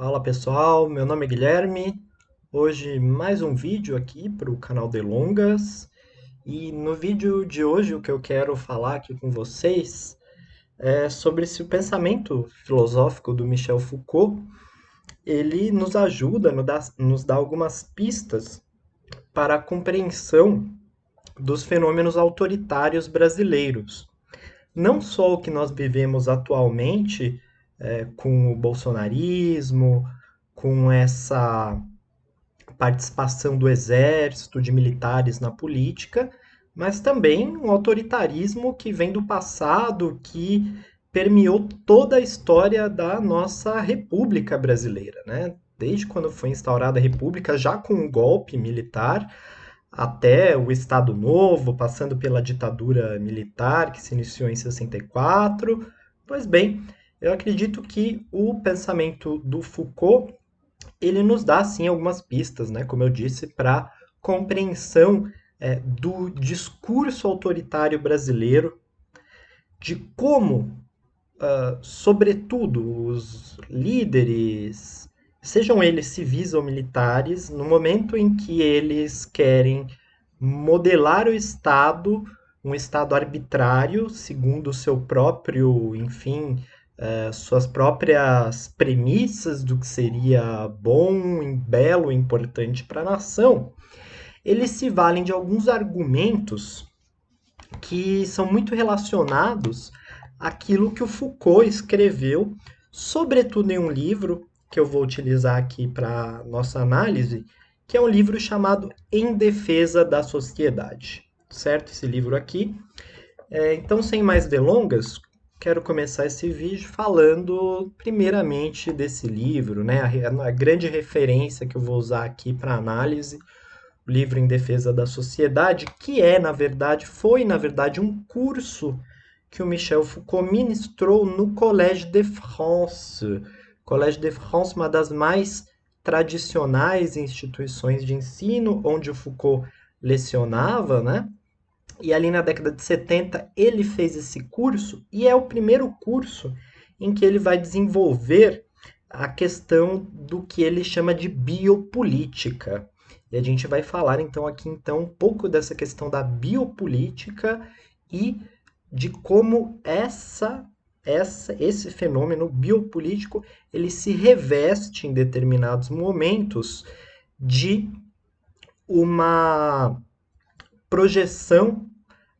Fala pessoal, meu nome é Guilherme. Hoje mais um vídeo aqui para o canal Delongas. E no vídeo de hoje o que eu quero falar aqui com vocês é sobre se o pensamento filosófico do Michel Foucault ele nos ajuda, nos dá algumas pistas para a compreensão dos fenômenos autoritários brasileiros. Não só o que nós vivemos atualmente, com o bolsonarismo, com essa participação do exército, de militares na política, mas também um autoritarismo que vem do passado, que permeou toda a história da nossa República Brasileira, né? Desde quando foi instaurada a República, já com um golpe militar, até o Estado Novo, passando pela ditadura militar, que se iniciou em 64. Pois bem, eu acredito que o pensamento do Foucault ele nos dá sim algumas pistas, né, como eu disse, para compreensão do discurso autoritário brasileiro, de como, sobretudo, os líderes, sejam eles civis ou militares, no momento em que eles querem modelar o Estado, um Estado arbitrário, segundo o seu próprio, enfim, suas próprias premissas do que seria bom, belo, importante para a nação, eles se valem de alguns argumentos que são muito relacionados àquilo que o Foucault escreveu, sobretudo em um livro que eu vou utilizar aqui para nossa análise, que é um livro chamado Em Defesa da Sociedade, certo? Esse livro aqui. Então, sem mais delongas, quero começar esse vídeo falando primeiramente desse livro, né? A grande referência que eu vou usar aqui para análise, o livro Em Defesa da Sociedade, que foi na verdade um curso que o Michel Foucault ministrou no Collège de France. Collège de France, uma das mais tradicionais instituições de ensino, onde o Foucault lecionava, né? E ali na década de 70 ele fez esse curso e é o primeiro curso em que ele vai desenvolver a questão do que ele chama de biopolítica. E a gente vai falar então aqui um pouco dessa questão da biopolítica e de como esse fenômeno biopolítico ele se reveste em determinados momentos de uma projeção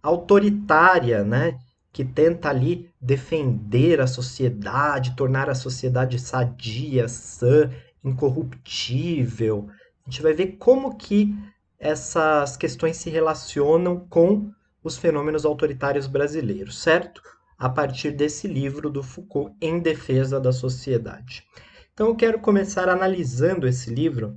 autoritária, né? Que tenta ali defender a sociedade, tornar a sociedade sadia, sã, incorruptível. A gente vai ver como que essas questões se relacionam com os fenômenos autoritários brasileiros, certo? A partir desse livro do Foucault, Em Defesa da Sociedade. Então eu quero começar analisando esse livro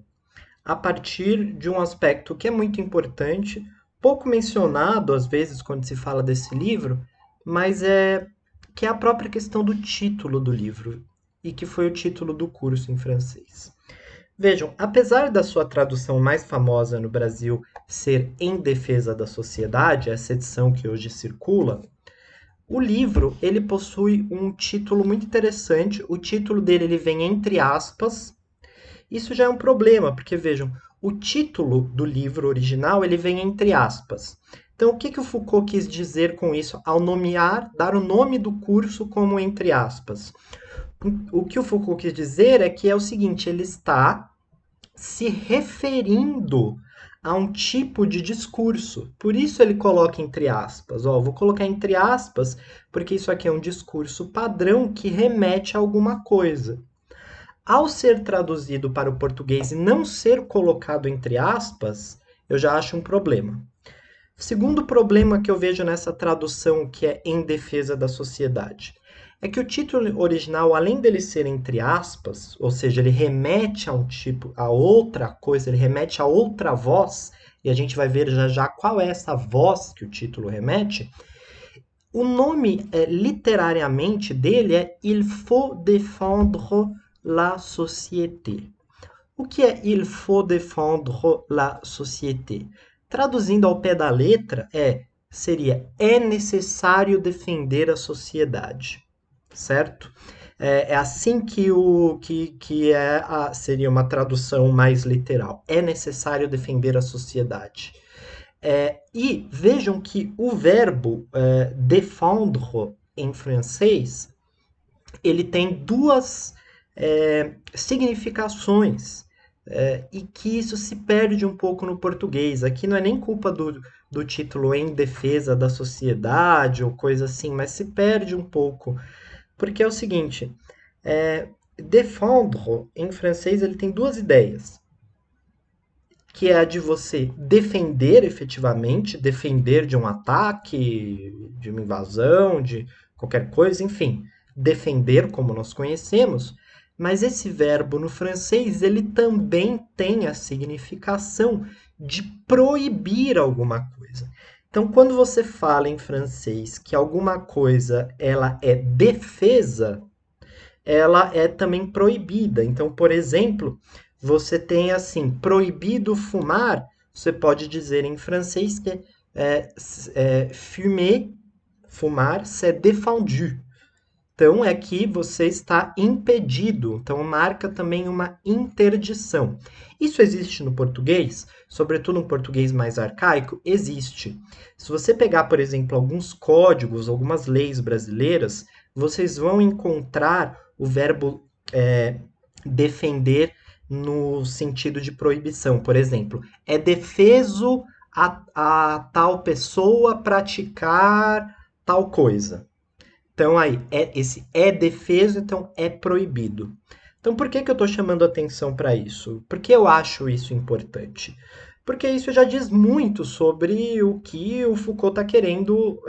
a partir de um aspecto que é muito importante, pouco mencionado às vezes quando se fala desse livro, mas é que é a própria questão do título do livro, e que foi o título do curso em francês. Vejam, apesar da sua tradução mais famosa no Brasil ser Em Defesa da Sociedade, essa edição que hoje circula, o livro ele possui um título muito interessante. O título dele ele vem entre aspas. Isso já é um problema, porque vejam, o título do livro original ele vem entre aspas. Então, o que, que o Foucault quis dizer com isso ao nomear, dar o nome do curso como entre aspas? O que o Foucault quis dizer é que é o seguinte, ele está se referindo a um tipo de discurso. Por isso ele coloca entre aspas. Ó, vou colocar entre aspas porque isso aqui é um discurso padrão que remete a alguma coisa. Ao ser traduzido para o português e não ser colocado entre aspas, eu já acho um problema. Segundo problema que eu vejo nessa tradução que é Em Defesa da Sociedade, é que o título original, além dele ser entre aspas, ou seja, ele remete a um tipo, a outra coisa, ele remete a outra voz, e a gente vai ver já já qual é essa voz que o título remete. O nome, literariamente, dele é Il faut défendre la société. O que é Il faut défendre la société? Traduzindo ao pé da letra, seria é necessário defender a sociedade, certo? É assim que seria uma tradução mais literal. É necessário defender a sociedade. E vejam que o verbo défendre em francês ele tem duas significações e que isso se perde um pouco no português. Aqui não é nem culpa do título em defesa da sociedade ou coisa assim, mas se perde um pouco. Porque é o seguinte, défendre em francês ele tem duas ideias, que é a de você defender efetivamente, defender de um ataque, de uma invasão, de qualquer coisa, enfim, defender como nós conhecemos, mas esse verbo no francês ele também tem a significação de proibir alguma coisa. Então, quando você fala em francês que alguma coisa ela é defesa, ela é também proibida. Então, por exemplo, você tem assim, proibido fumar, você pode dizer em francês que fumer, fumar, c'est défendu. Então, é que você está impedido. Então, marca também uma interdição. Isso existe no português, sobretudo no português mais arcaico? Existe. Se você pegar, por exemplo, alguns códigos, algumas leis brasileiras, vocês vão encontrar o verbo defender no sentido de proibição. Por exemplo, é defeso a tal pessoa praticar tal coisa. Então, aí, esse é defeso, então é proibido. Então, por que que eu estou chamando atenção para isso? Por que eu acho isso importante? Porque isso já diz muito sobre o que o Foucault está querendo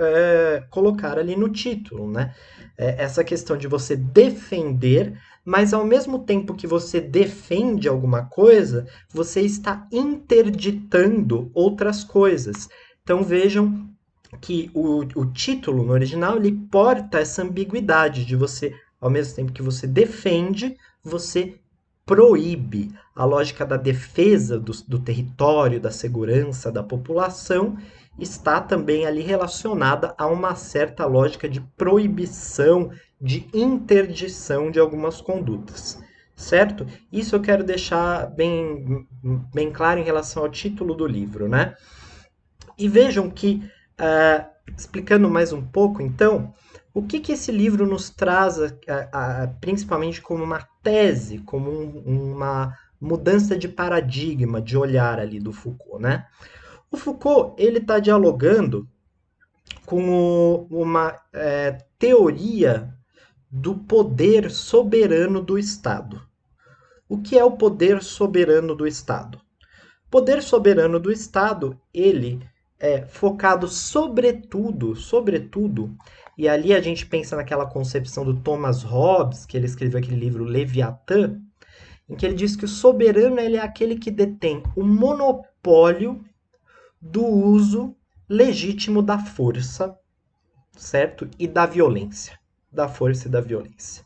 colocar ali no título, né? Essa questão de você defender, mas ao mesmo tempo que você defende alguma coisa, você está interditando outras coisas. Então, vejam que o título no original ele porta essa ambiguidade de você, ao mesmo tempo que você defende, você proíbe. A lógica da defesa do território, da segurança da população está também ali relacionada a uma certa lógica de proibição, de interdição de algumas condutas. Certo? Isso eu quero deixar bem claro em relação ao título do livro, né? E vejam que, explicando mais um pouco, então, o que, que esse livro nos traz, principalmente como uma tese, como uma mudança de paradigma, de olhar ali do Foucault, né? O Foucault, ele está dialogando com uma teoria do poder soberano do Estado. O que é o poder soberano do Estado? O poder soberano do Estado, ele focado sobretudo, e ali a gente pensa naquela concepção do Thomas Hobbes, que ele escreveu aquele livro Leviatã, em que ele diz que o soberano ele é aquele que detém o monopólio do uso legítimo da força, certo? E da violência, da força e da violência.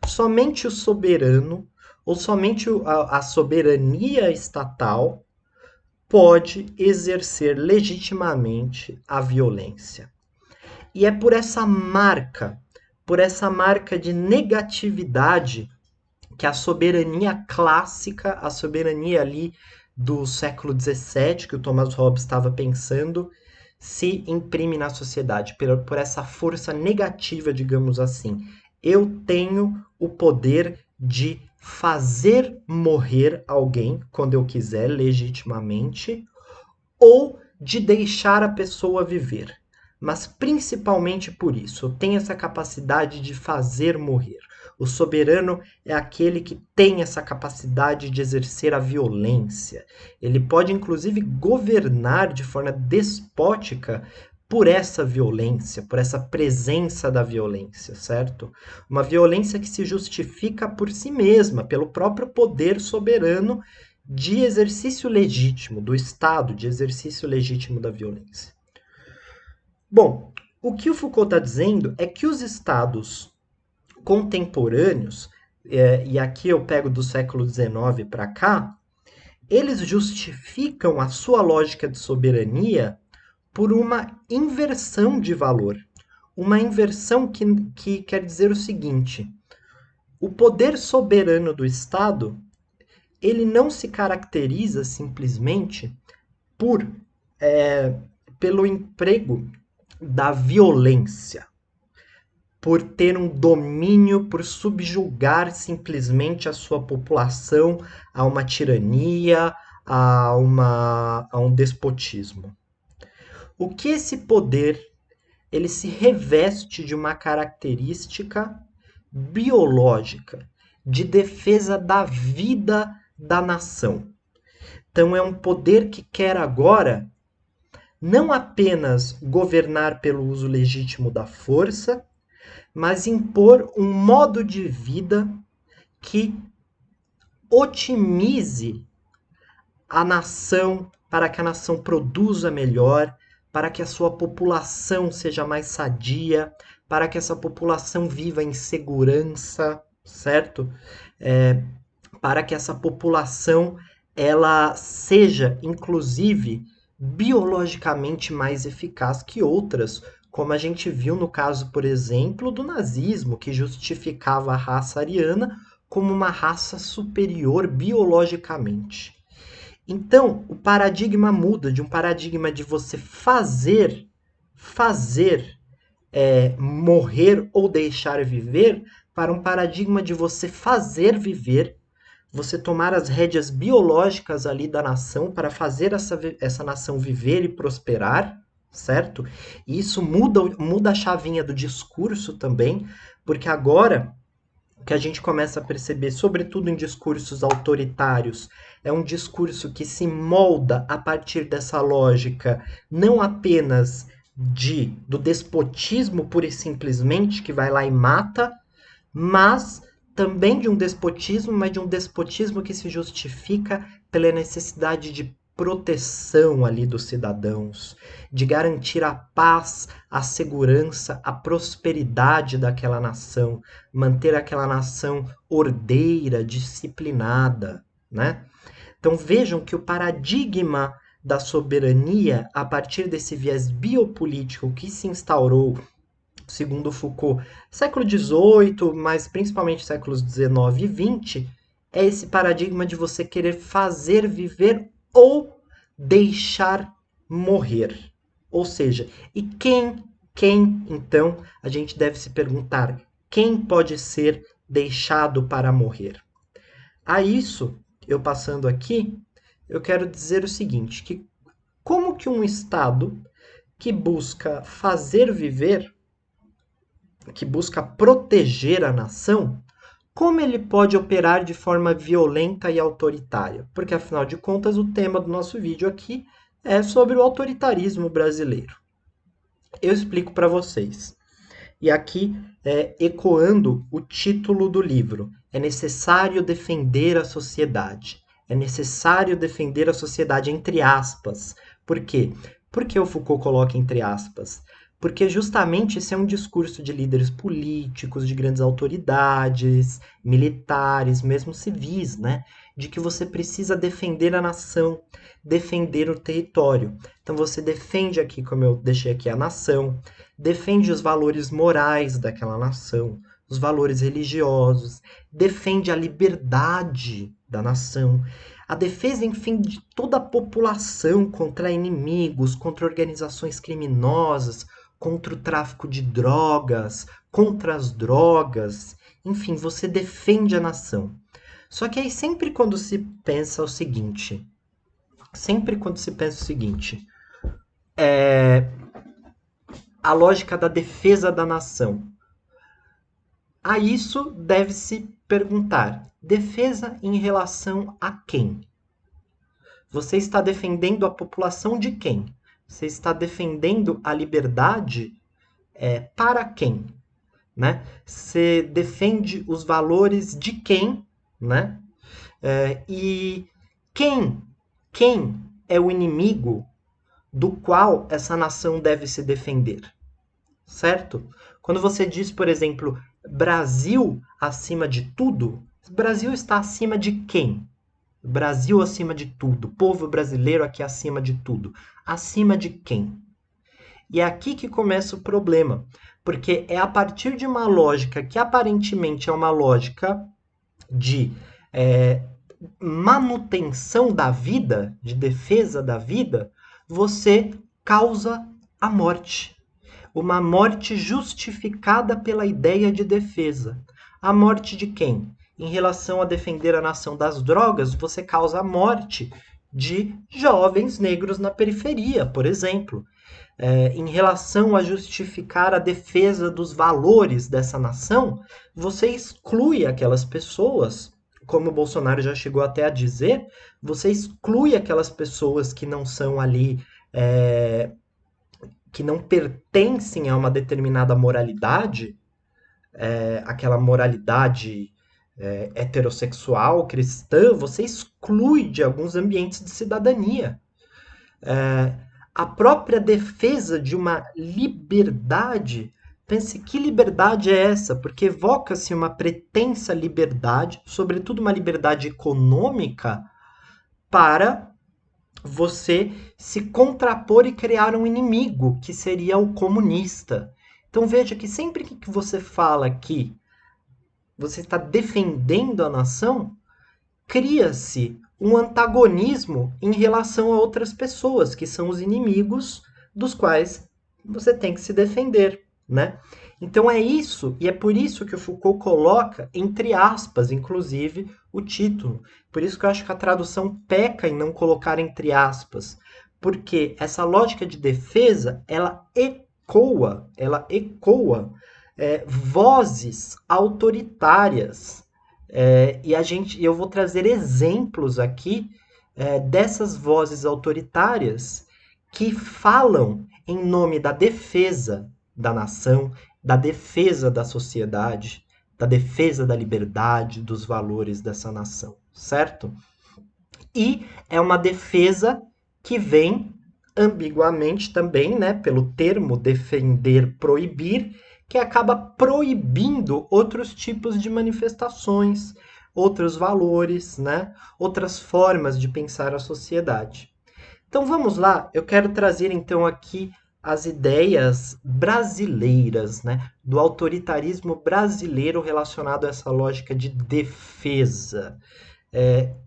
Somente o soberano, ou somente a soberania estatal, pode exercer legitimamente a violência. E é por essa marca de negatividade, que a soberania clássica, a soberania ali do século XVII, que o Thomas Hobbes estava pensando, se imprime na sociedade, por essa força negativa, digamos assim. Eu tenho o poder de fazer morrer alguém quando eu quiser, legitimamente, ou de deixar a pessoa viver. Mas principalmente por isso, eu tenho essa capacidade de fazer morrer. O soberano é aquele que tem essa capacidade de exercer a violência. Ele pode, inclusive, governar de forma despótica por essa violência, por essa presença da violência, certo? Uma violência que se justifica por si mesma, pelo próprio poder soberano de exercício legítimo do Estado, de exercício legítimo da violência. Bom, o que o Foucault está dizendo é que os Estados contemporâneos, e aqui eu pego do século XIX para cá, eles justificam a sua lógica de soberania por uma inversão de valor. Uma inversão que quer dizer o seguinte: O poder soberano do Estado, ele não se caracteriza simplesmente por pelo emprego da violência, por ter um domínio, por subjugar simplesmente a sua população a uma tirania, a um despotismo. O que esse poder ele se reveste de uma característica biológica de defesa da vida da nação. Então é um poder que quer agora não apenas governar pelo uso legítimo da força, mas impor um modo de vida que otimize a nação, para que a nação produza melhor, para que a sua população seja mais sadia, para que essa população viva em segurança, certo? Para que essa população ela seja, inclusive, biologicamente mais eficaz que outras, como a gente viu no caso, por exemplo, do nazismo, que justificava a raça ariana como uma raça superior biologicamente. Então, o paradigma muda de um paradigma de você fazer morrer ou deixar viver, para um paradigma de você fazer viver, você tomar as rédeas biológicas ali da nação para fazer essa nação viver e prosperar, certo? E isso muda a chavinha do discurso também, porque agora o que a gente começa a perceber, sobretudo em discursos autoritários, é um discurso que se molda a partir dessa lógica não apenas do despotismo pura e simplesmente, que vai lá e mata, mas também de um despotismo, mas de um despotismo que se justifica pela necessidade de proteção ali dos cidadãos, de garantir a paz, a segurança, a prosperidade daquela nação, manter aquela nação ordeira, disciplinada, né? Então vejam que o paradigma da soberania, a partir desse viés biopolítico que se instaurou, segundo Foucault, século XVIII, mas principalmente séculos XIX e XX, é esse paradigma de você querer fazer viver ou deixar morrer. Ou seja, e quem então, a gente deve se perguntar, quem pode ser deixado para morrer? A isso, eu passando aqui, eu quero dizer o seguinte, que como que um Estado que busca fazer viver, que busca proteger a nação, como ele pode operar de forma violenta e autoritária? Porque, afinal de contas, o tema do nosso vídeo aqui é sobre o autoritarismo brasileiro. Eu explico para vocês. E aqui, ecoando o título do livro, é necessário defender a sociedade. É necessário defender a sociedade entre aspas. Por quê? Por que o Foucault coloca entre aspas? Porque justamente esse é um discurso de líderes políticos, de grandes autoridades, militares, mesmo civis, né? De que você precisa defender a nação, defender o território. Então você defende aqui, como eu deixei aqui, a nação, defende os valores morais daquela nação, os valores religiosos, defende a liberdade da nação, a defesa, enfim, de toda a população contra inimigos, contra organizações criminosas, contra o tráfico de drogas, contra as drogas, enfim, você defende a nação. Só que aí sempre quando se pensa o seguinte, a lógica da defesa da nação. A isso deve-se perguntar: defesa em relação a quem? Você está defendendo a população de quem? Você está defendendo a liberdade para quem? Né? Você defende os valores de quem? Né? E quem é o inimigo do qual essa nação deve se defender? Certo? Quando você diz, por exemplo, Brasil acima de tudo, Brasil está acima de quem? Brasil acima de tudo, povo brasileiro aqui acima de tudo. Acima de quem? E é aqui que começa o problema, porque é a partir de uma lógica que aparentemente é uma lógica de é, manutenção da vida, de defesa da vida, você causa a morte. Uma morte justificada pela ideia de defesa. A morte de quem? Em relação a defender a nação das drogas, você causa a morte de jovens negros na periferia, por exemplo. Em relação a justificar a defesa dos valores dessa nação, você exclui aquelas pessoas, como o Bolsonaro já chegou até a dizer, você exclui aquelas pessoas que não são ali, é, que não pertencem a uma determinada moralidade, aquela moralidade heterossexual, cristã, você exclui de alguns ambientes de cidadania. A própria defesa de uma liberdade, pense que liberdade é essa, porque evoca-se uma pretensa liberdade, sobretudo uma liberdade econômica, para você se contrapor e criar um inimigo, que seria o comunista. Então veja que sempre que você fala que você está defendendo a nação, cria-se um antagonismo em relação a outras pessoas, que são os inimigos dos quais você tem que se defender, né? Então é isso, e é por isso que o Foucault coloca, entre aspas, inclusive, o título. Por isso que eu acho que a tradução peca em não colocar entre aspas, porque essa lógica de defesa, ela ecoa vozes autoritárias, e eu vou trazer exemplos aqui dessas vozes autoritárias que falam em nome da defesa da nação, da defesa da sociedade, da defesa da liberdade, dos valores dessa nação, certo? E é uma defesa que vem ambiguamente também, né, pelo termo defender, proibir, que acaba proibindo outros tipos de manifestações, outros valores, né, outras formas de pensar a sociedade. Então vamos lá, eu quero trazer então aqui as ideias brasileiras, né, do autoritarismo brasileiro relacionado a essa lógica de defesa.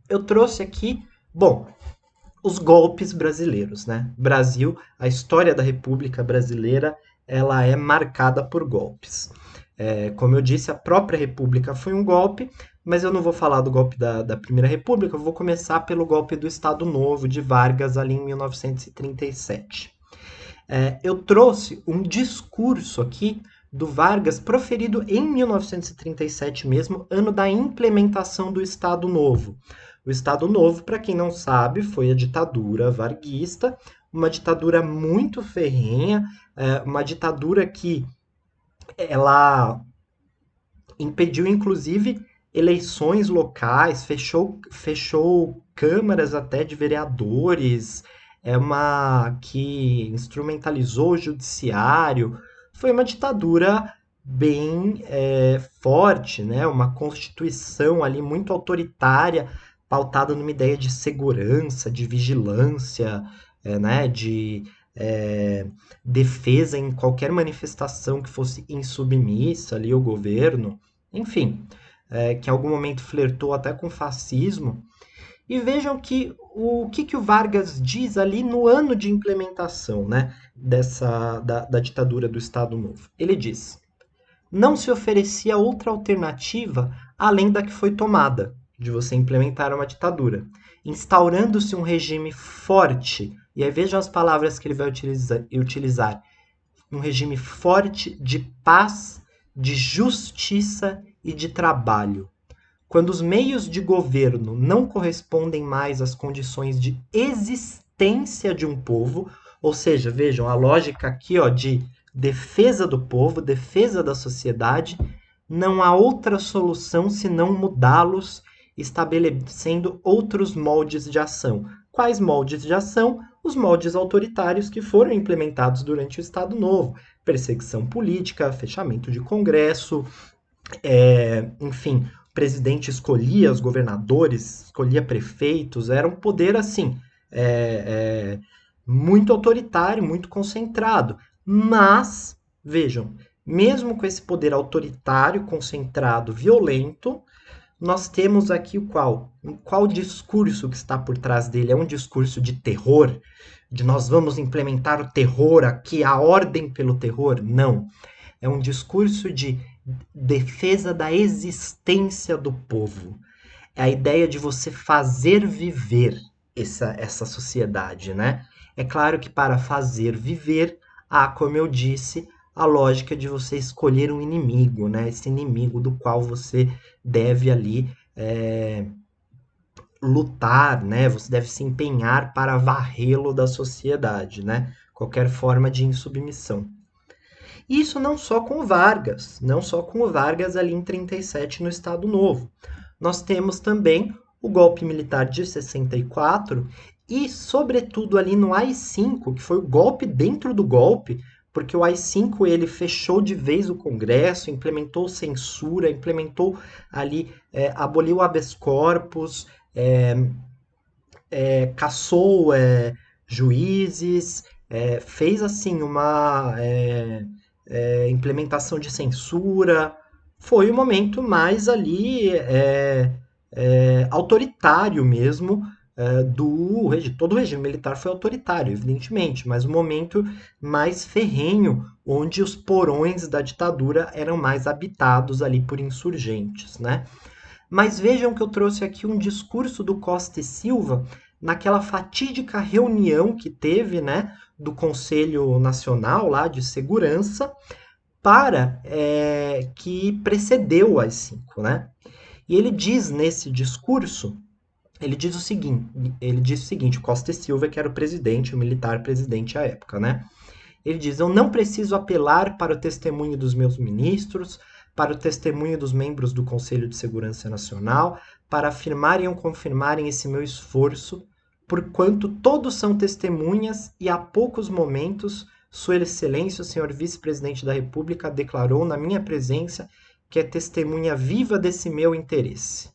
Eu trouxe aqui, bom, os golpes brasileiros, né? Brasil, a história da República Brasileira, ela é marcada por golpes. Como eu disse, a própria República foi um golpe, mas eu não vou falar do golpe da Primeira República, eu vou começar pelo golpe do Estado Novo de Vargas ali em 1937. Eu trouxe um discurso aqui do Vargas proferido em 1937 mesmo, ano da implementação do Estado Novo. O Estado Novo, para quem não sabe, foi a ditadura varguista, uma ditadura muito ferrenha, uma ditadura que ela impediu, inclusive, eleições locais, fechou câmaras até de vereadores, uma que instrumentalizou o judiciário. Foi uma ditadura bem forte, né? Uma constituição ali muito autoritária, pautada numa ideia de segurança, de vigilância, né? De defesa em qualquer manifestação que fosse insubmissa ali ao governo, enfim, que em algum momento flertou até com fascismo. E vejam que o que o Vargas diz ali no ano de implementação, né, da ditadura do Estado Novo. Ele diz: não se oferecia outra alternativa além da que foi tomada, de você implementar uma ditadura, instaurando-se um regime forte, e aí vejam as palavras que ele vai utilizar, um regime forte de paz, de justiça e de trabalho. Quando os meios de governo não correspondem mais às condições de existência de um povo, ou seja, vejam a lógica aqui de defesa do povo, defesa da sociedade, não há outra solução senão mudá-los, estabelecendo outros moldes de ação. Quais moldes de ação? Os moldes autoritários que foram implementados durante o Estado Novo. Perseguição política, fechamento de congresso, enfim, o presidente escolhia os governadores, escolhia prefeitos, era um poder assim, muito autoritário, muito concentrado. Mas, vejam, mesmo com esse poder autoritário, concentrado, violento, nós temos aqui o qual? Qual discurso que está por trás dele? É um discurso de terror? De nós vamos implementar o terror aqui, a ordem pelo terror? Não. É um discurso de defesa da existência do povo. É a ideia de você fazer viver essa sociedade, né? É claro que para fazer viver, há, como eu disse, a lógica de você escolher um inimigo, né? Esse inimigo do qual você deve ali lutar, né? Você deve se empenhar para varrê-lo da sociedade, né? Qualquer forma de insubmissão. Isso não só com o Vargas, não só com o Vargas ali em 37 no Estado Novo. Nós temos também o golpe militar de 64 e, sobretudo, ali no AI-5, que foi o golpe dentro do golpe, porque o AI-5 ele fechou de vez o Congresso, implementou censura, implementou ali, aboliu o habeas corpus, caçou juízes, fez assim uma implementação de censura. Foi o momento mais ali autoritário mesmo do regime. Todo o regime militar foi autoritário, evidentemente, mas o momento mais ferrenho, onde os porões da ditadura eram mais habitados ali por insurgentes, né? Mas vejam que eu trouxe aqui um discurso do Costa e Silva naquela fatídica reunião que teve, né, do Conselho Nacional lá de Segurança para que precedeu o AI-5, né? E ele diz nesse discurso, ele diz o seguinte, o Costa e Silva, que era o presidente, o militar presidente à época, né? Ele diz: eu não preciso apelar para o testemunho dos meus ministros, para o testemunho dos membros do Conselho de Segurança Nacional, para afirmarem ou confirmarem esse meu esforço, porquanto todos são testemunhas e há poucos momentos Sua Excelência, o senhor vice-presidente da República, declarou na minha presença que é testemunha viva desse meu interesse,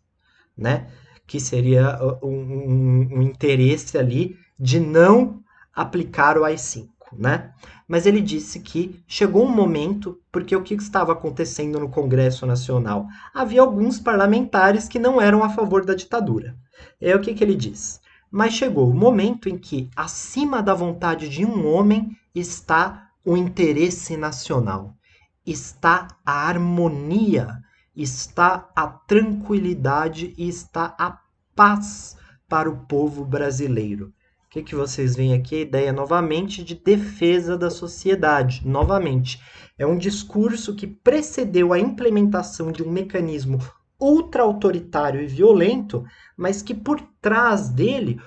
né? Que seria um interesse ali de não aplicar o AI-5, né? Mas ele disse que chegou um momento, porque o que estava acontecendo no Congresso Nacional? Havia alguns parlamentares que não eram a favor da ditadura. É o que ele diz. Mas chegou o momento em que, acima da vontade de um homem, está o interesse nacional, está a harmonia, está a tranquilidade e está a paz para o povo brasileiro. O que vocês veem aqui? A ideia novamente de defesa da sociedade. Novamente, é um discurso que precedeu a implementação de um mecanismo ultra-autoritário e violento, mas que por trás dele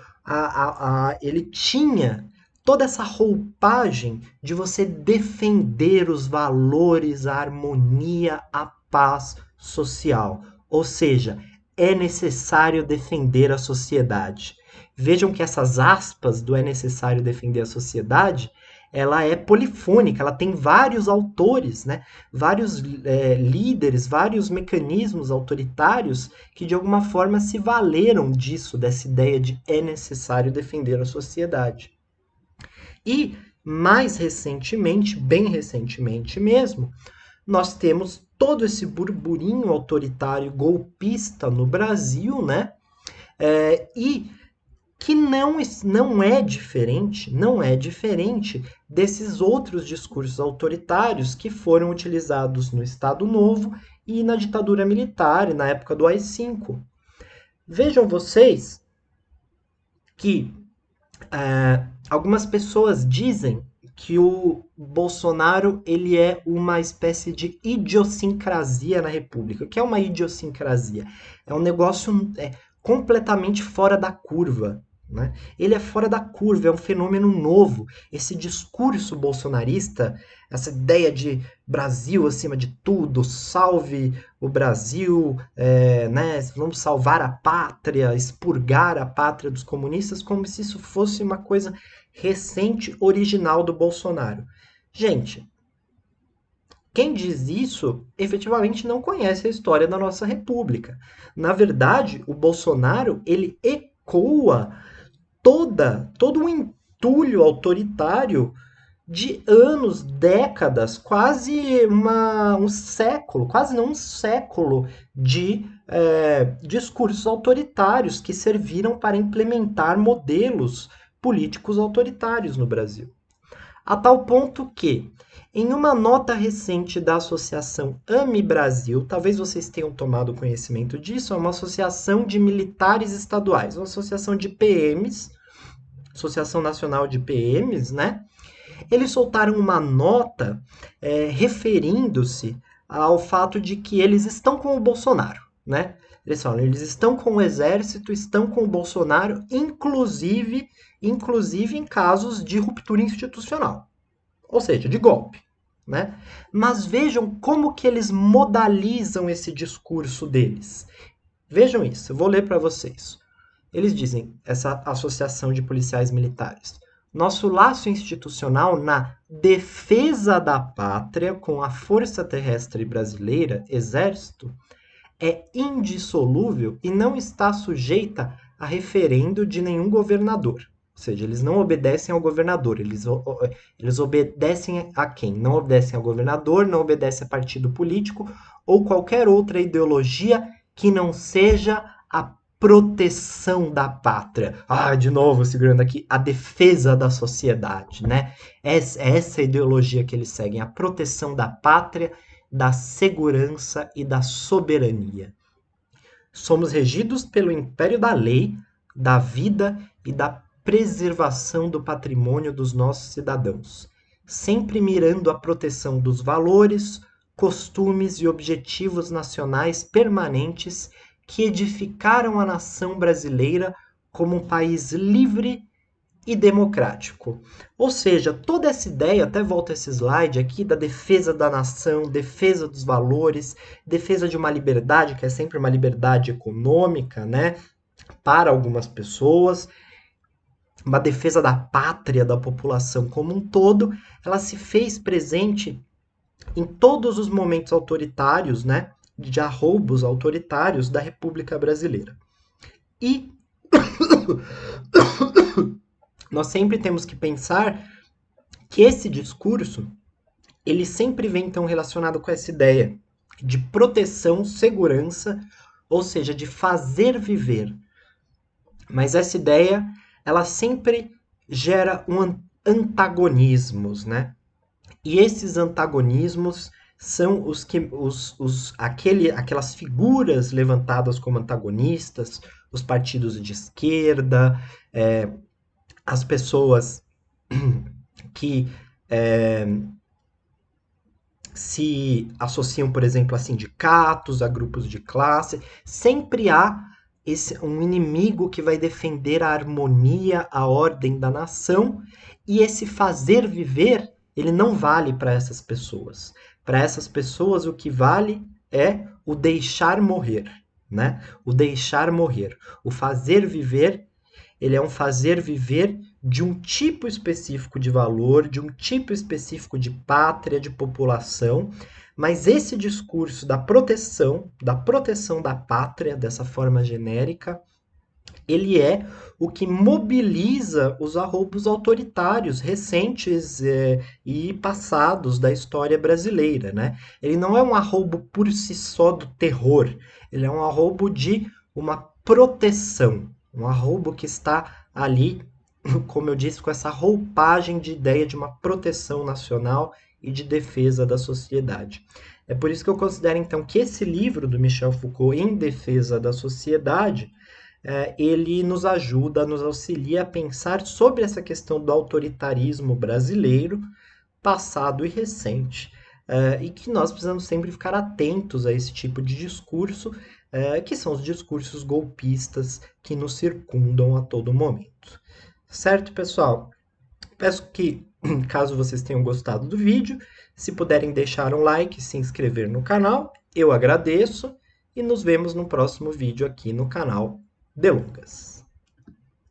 ele tinha toda essa roupagem de você defender os valores, a harmonia, a paz social. Ou seja, é necessário defender a sociedade. Vejam que essas aspas do é necessário defender a sociedade, ela é polifônica, ela tem vários autores, né? Vários líderes, vários mecanismos autoritários que de alguma forma se valeram disso, dessa ideia de é necessário defender a sociedade. E mais recentemente, bem recentemente mesmo, nós temos todo esse burburinho autoritário golpista no Brasil, né? E que não é diferente, não é diferente desses outros discursos autoritários que foram utilizados no Estado Novo e na ditadura militar e na época do AI-5. Vejam vocês que algumas pessoas dizem que o Bolsonaro ele é uma espécie de idiosincrasia na República. O que é uma idiosincrasia? É um negócio completamente fora da curva. Né? Ele é fora da curva, é um fenômeno novo. Esse discurso bolsonarista, essa ideia de Brasil acima de tudo, salve o Brasil, né? Vamos salvar a pátria, expurgar a pátria dos comunistas, como se isso fosse uma coisa recente, original do Bolsonaro. Gente, quem diz isso efetivamente não conhece a história da nossa república. Na verdade, o Bolsonaro ele ecoa todo um entulho autoritário de anos, décadas, quase um século, quase não um século de discursos autoritários que serviram para implementar modelos políticos autoritários no Brasil. A tal ponto que, em uma nota recente da Associação AME Brasil, talvez vocês tenham tomado conhecimento disso, é uma associação de militares estaduais, uma associação de PMs, Associação Nacional de PMs, né? Eles soltaram uma nota referindo-se ao fato de que eles estão com o Bolsonaro, né? Eles falam, eles estão com o exército, estão com o Bolsonaro, inclusive em casos de ruptura institucional, ou seja, de golpe, né? Mas vejam como que eles modalizam esse discurso deles. Vejam isso, eu vou ler para vocês. Eles dizem, essa associação de policiais militares, nosso laço institucional na defesa da pátria com a Força Terrestre Brasileira, Exército, é indissolúvel e não está sujeita a referendo de nenhum governador. Ou seja, eles não obedecem ao governador, eles obedecem a quem? Não obedecem ao governador, não obedecem a partido político ou qualquer outra ideologia que não seja a proteção da pátria. Ah, de novo, segurando aqui, a defesa da sociedade, né? Essa ideologia que eles seguem, a proteção da pátria, da segurança e da soberania. Somos regidos pelo império da lei, da vida e da preservação do patrimônio dos nossos cidadãos, sempre mirando a proteção dos valores, costumes e objetivos nacionais permanentes que edificaram a nação brasileira como um país livre e democrático. Ou seja, toda essa ideia, até volta esse slide aqui, da defesa da nação, defesa dos valores, defesa de uma liberdade, que é sempre uma liberdade econômica, né, para algumas pessoas, uma defesa da pátria, da população como um todo, ela se fez presente em todos os momentos autoritários, né, de arroubos autoritários da República Brasileira. E nós sempre temos que pensar que esse discurso, ele sempre vem então relacionado com essa ideia de proteção, segurança, ou seja, de fazer viver. Mas essa ideia, ela sempre gera antagonismos, né? E esses antagonismos são aquelas figuras levantadas como antagonistas, os partidos de esquerda, as pessoas que se associam, por exemplo, a sindicatos, a grupos de classe. Sempre há um inimigo que vai defender a harmonia, a ordem da nação, e esse fazer viver, ele não vale para essas pessoas. Para essas pessoas, o que vale é o deixar morrer, né? O deixar morrer. O fazer viver, ele é um fazer viver de um tipo específico de valor, de um tipo específico de pátria, de população, mas esse discurso da proteção da pátria, dessa forma genérica, ele é o que mobiliza os arroubos autoritários recentes e passados da história brasileira, né? Ele não é um arroubo por si só do terror, ele é um arroubo de uma proteção, um arroubo que está ali, como eu disse, com essa roupagem de ideia de uma proteção nacional e de defesa da sociedade. É por isso que eu considero, então, que esse livro do Michel Foucault, Em Defesa da Sociedade, ele nos ajuda, nos auxilia a pensar sobre essa questão do autoritarismo brasileiro, passado e recente, e que nós precisamos sempre ficar atentos a esse tipo de discurso, que são os discursos golpistas que nos circundam a todo momento. Certo, pessoal? Peço que, caso vocês tenham gostado do vídeo, se puderem deixar um like, se inscrever no canal, eu agradeço e nos vemos no próximo vídeo aqui no canal Delongas.